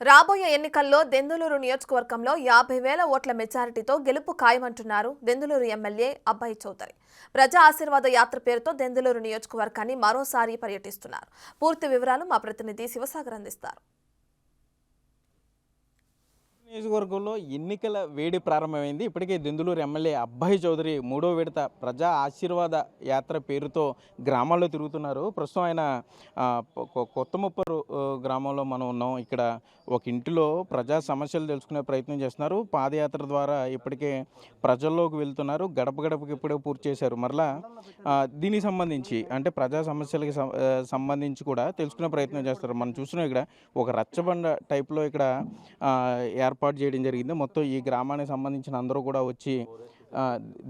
రాబోయే ఎన్నికల్లో దెందులూరు నియోజకవర్గంలో 50,000 ఓట్ల మెజారిటీతో గెలుపు ఖాయమంటున్నారు దెందులూరు ఎమ్మెల్యే అబ్బాయి చౌదరి. ప్రజా ఆశీర్వాద యాత్ర పేరుతో దెందులూరు నియోజకవర్గాన్ని మరోసారి పర్యటిస్తున్నారు. పూర్తి వివరాలు మా ప్రతినిధి శివసాగర్ అందిస్తారు. నియోజకవర్గంలో ఎన్నికల వేడి ప్రారంభమైంది. ఇప్పటికే దెందులూరు ఎమ్మెల్యే అబ్బాయి చౌదరి మూడో విడత ప్రజా ఆశీర్వాద యాత్ర పేరుతో గ్రామాల్లో తిరుగుతున్నారు. ప్రస్తుతం ఆయన కొత్తముప్పరు గ్రామంలో మనం ఉన్నాం. ఇక్కడ ఒక ఇంటిలో ప్రజా సమస్యలు తెలుసుకునే ప్రయత్నం చేస్తున్నారు. పాదయాత్ర ద్వారా ఇప్పటికే ప్రజల్లోకి వెళ్తున్నారు. గడప గడపకి ఇప్పుడే పూర్తి చేశారు. మరలా దీనికి సంబంధించి అంటే ప్రజా సమస్యలకి సంబంధించి కూడా తెలుసుకునే ప్రయత్నం చేస్తారు. మనం చూస్తున్నాం ఇక్కడ ఒక రచ్చబండ టైప్లో ఇక్కడ ఏర్పాటు చేయడం జరిగింది. మొత్తం ఈ గ్రామానికి సంబంధించిన అందరూ కూడా వచ్చి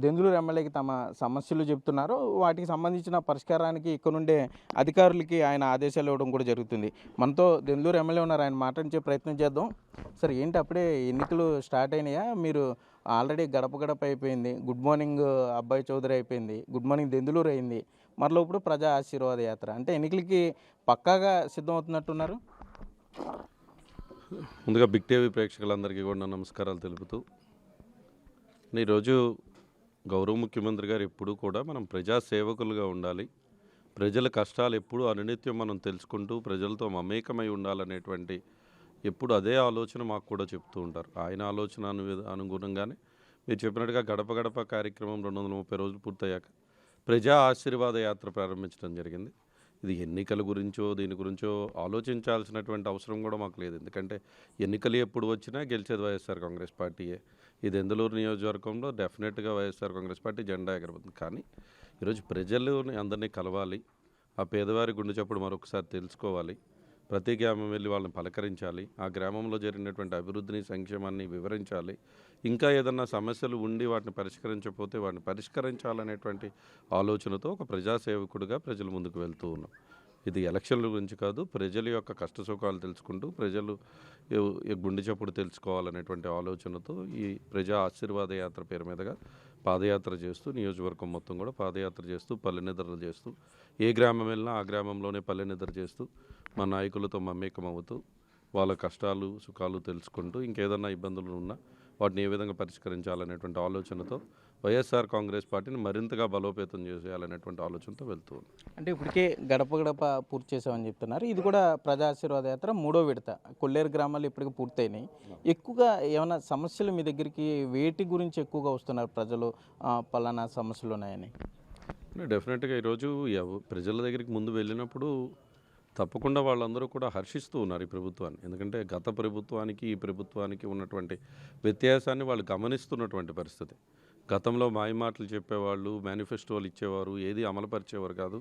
దెందులూరు ఎమ్మెల్యేకి తమ సమస్యలు చెప్తున్నారు. వాటికి సంబంధించిన పరిష్కారానికి ఇక్కడ నుండే అధికారులకి ఆయన ఆదేశాలు ఇవ్వడం కూడా జరుగుతుంది. మనతో దెందులూరు ఎమ్మెల్యే ఉన్నారు, ఆయన మాట్లాడించే ప్రయత్నం చేద్దాం. సార్, ఏంటి అప్పుడే ఎన్నికలు స్టార్ట్ అయినాయా? మీరు ఆల్రెడీ గడప గడప అయిపోయింది, గుడ్ మార్నింగ్ అబ్బాయి చౌదరి అయిపోయింది, గుడ్ మార్నింగ్ దెందులూరు అయింది, మరలో ఇప్పుడు ప్రజా ఆశీర్వాద యాత్ర అంటే ఎన్నికలకి పక్కాగా సిద్ధమవుతున్నట్టున్నారు. ముందుగా బిగ్ టీవీ ప్రేక్షకులందరికీ కూడా నమస్కారాలు తెలుపుతూ, ఈరోజు గౌరవ ముఖ్యమంత్రి గారు ఎప్పుడూ కూడా మనం ప్రజా సేవకులుగా ఉండాలి, ప్రజల కష్టాలు ఎప్పుడూ అనునిత్యం మనం తెలుసుకుంటూ ప్రజలతో మమేకమై ఉండాలనేటువంటి ఎప్పుడు అదే ఆలోచన మాకు కూడా చెప్తూ ఉంటారు. ఆయన ఆలోచన అనుగుణంగానే మీరు చెప్పినట్టుగా గడప గడప కార్యక్రమం 230 రోజులు పూర్తయ్యాక ప్రజా ఆశీర్వాద యాత్ర ప్రారంభించడం జరిగింది. ఇది ఎన్నికల గురించో దీని గురించో ఆలోచించాల్సినటువంటి అవసరం కూడా మాకు లేదు. ఎందుకంటే ఎన్నికలు ఎప్పుడు వచ్చినా గెలిచేది వైఎస్ఆర్ కాంగ్రెస్ పార్టీయే. ఈ దెందులూరు నియోజకవర్గంలో డెఫినెట్గా వైఎస్ఆర్ కాంగ్రెస్ పార్టీ జెండా ఎగరబోతుంది. కానీ ఈరోజు ప్రజలని అందరినీ కలవాలి, ఆ పేదవారి గుండె చప్పుడు మరొకసారి తెలుసుకోవాలి, ప్రతి గ్రామం వెళ్ళి వాళ్ళని పలకరించాలి, ఆ గ్రామంలో జరిగినటువంటి అభివృద్ధిని సంక్షేమాన్ని వివరించాలి, ఇంకా ఏదన్నా సమస్యలు ఉండి వాటిని పరిష్కరించకపోతే వాటిని పరిష్కరించాలనేటువంటి ఆలోచనతో ఒక ప్రజాసేవకుడిగా ప్రజల ముందుకు వెళ్తూ ఉన్నాం. ఇది ఎలక్షన్ల గురించి కాదు, ప్రజల యొక్క కష్ట సుఖాలు తెలుసుకుంటూ ప్రజలు గుండె చప్పుడు తెలుసుకోవాలనేటువంటి ఆలోచనతో ఈ ప్రజా ఆశీర్వాద యాత్ర పేరు మీదుగా పాదయాత్ర చేస్తూ నియోజకవర్గం మొత్తం కూడా పాదయాత్ర చేస్తూ పల్లెనిద్రలు చేస్తూ ఏ గ్రామం వెళ్ళినా ఆ గ్రామంలోనే పల్లెనిద్ర చేస్తూ మా నాయకులతో మమేకం అవుతూ వాళ్ళ కష్టాలు సుఖాలు తెలుసుకుంటూ ఇంకేదన్నా ఇబ్బందులు ఉన్నా వాటిని ఏ విధంగా పరిష్కరించాలనేటువంటి ఆలోచనతో వైఎస్ఆర్ కాంగ్రెస్ పార్టీని మరింతగా బలోపేతం చేయాలనేటువంటి ఆలోచనతో వెళ్తూ ఉంది. అంటే ఇప్పటికే గడప గడప పూర్తి చేసామని చెప్తున్నారు. ఇది కూడా ప్రజా ఆశీర్వాద యాత్ర మూడో విడత. కొల్లేరు గ్రామాలు ఇప్పటికి పూర్తయినాయి. ఎక్కువగా ఏమైనా సమస్యలు మీ దగ్గరికి వేటి గురించి ఎక్కువగా వస్తున్నారు ప్రజలు, పలానా సమస్యలు ఉన్నాయని? డెఫినెట్గా ఈరోజు ప్రజల దగ్గరికి ముందు వెళ్ళినప్పుడు తప్పకుండా వాళ్ళందరూ కూడా హర్షిస్తూ ఉన్నారు ఈ ప్రభుత్వాన్ని. ఎందుకంటే గత ప్రభుత్వానికి ఈ ప్రభుత్వానికి ఉన్నటువంటి వ్యత్యాసాన్ని వాళ్ళు గమనిస్తున్నటువంటి పరిస్థితి. గతంలో మాయమాటలు చెప్పేవాళ్ళు, మేనిఫెస్టోలు ఇచ్చేవారు, ఏది అమలుపరిచేవారు కాదు.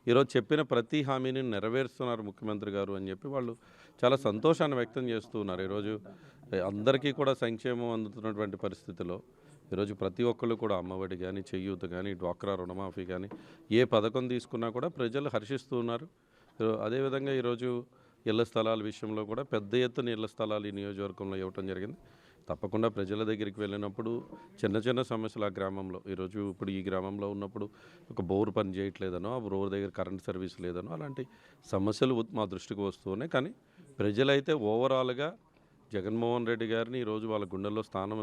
ఈరోజు చెప్పిన ప్రతి హామీని నెరవేరుస్తున్నారు ముఖ్యమంత్రి గారు అని చెప్పి వాళ్ళు చాలా సంతోషాన్ని వ్యక్తం చేస్తూ ఉన్నారు. ఈరోజు అందరికీ కూడా సంక్షేమం అందుతున్నటువంటి పరిస్థితిలో ఈరోజు ప్రతి ఒక్కళ్ళు కూడా అమ్మఒడి కానీ, చేయూత కానీ, డ్వాక్రా రుణమాఫీ కానీ ఏ పథకం తీసుకున్నా కూడా ప్రజలు హర్షిస్తూ ఉన్నారు. అదేవిధంగా ఈరోజు ఇళ్ల స్థలాల విషయంలో కూడా పెద్ద ఎత్తున ఇళ్ల స్థలాలు ఈ నియోజకవర్గంలో ఇవ్వటం జరిగింది. తప్పకుండా ప్రజల దగ్గరికి వెళ్ళినప్పుడు చిన్న చిన్న సమస్యలు ఆ గ్రామంలో ఈరోజు ఇప్పుడు ఈ గ్రామంలో ఉన్నప్పుడు ఒక బోర్ పని చేయట్లేదనో, ఆ బోర్ దగ్గర కరెంట్ సర్వీస్ లేదనో అలాంటి సమస్యలు మా దృష్టికి వస్తున్నాయి. కానీ ప్రజలైతే ఓవరాల్గా జగన్మోహన్ రెడ్డి గారిని ఈరోజు వాళ్ళ గుండెల్లో స్థానం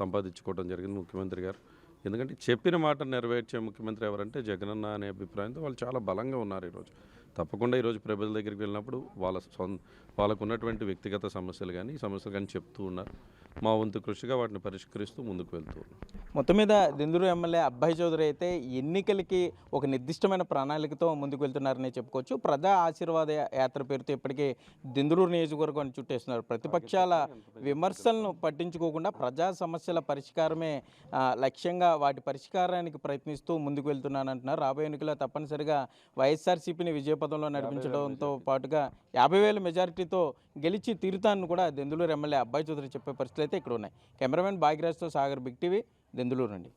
సంపాదించుకోవడం జరిగింది ముఖ్యమంత్రి గారు. ఎందుకంటే చెప్పిన మాట నెరవేర్చే ముఖ్యమంత్రి ఎవరంటే జగనన్న అనే అభిప్రాయంతో వాళ్ళు చాలా బలంగా ఉన్నారు. ఈరోజు తప్పకుండా ఈరోజు ప్రజల దగ్గరికి వెళ్ళినప్పుడు వాళ్ళకు ఉన్నటువంటి వ్యక్తిగత సమస్యలు కానీ ఈ సమస్యలు కానీ చెప్తూ ఉన్నారు. మా వంతు కృషిగా వాటిని పరిష్కరిస్తూ ముందుకు వెళ్తూ ఉన్నాం. మొత్తం మీద దెందులూరు ఎమ్మెల్యే అబ్బాయి చౌదరి అయితే ఎన్నికలకి ఒక నిర్దిష్టమైన ప్రణాళికతో ముందుకు వెళ్తున్నారని చెప్పుకోవచ్చు. ప్రజా ఆశీర్వాద యాత్ర పేరుతో ఇప్పటికే దెందులూరు నియోజకవర్గాన్ని చుట్టేస్తున్నారు. ప్రతిపక్షాల విమర్శలను పట్టించుకోకుండా ప్రజా సమస్యల పరిష్కారమే లక్ష్యంగా వాటి పరిష్కారానికి ప్రయత్నిస్తూ ముందుకు వెళ్తున్నానంటున్నారు. రాబోయే ఎన్నికల్లో తప్పనిసరిగా వైఎస్ఆర్సీపీని విజయపథంలో నడిపించడంతో పాటుగా 50,000 మెజారిటీతో గెలిచి తీరుతానని కూడా దెందులూరు ఎమ్మెల్యే అబ్బాయి చౌదరి చెప్పే పరిస్థితులు అయితే ఇక్కడ ఉన్నాయి. కెమెరామెన్ భాగ్యరాజ్తో సాగర్, బిగ్ టీవీ, దెందులూరు నుండి.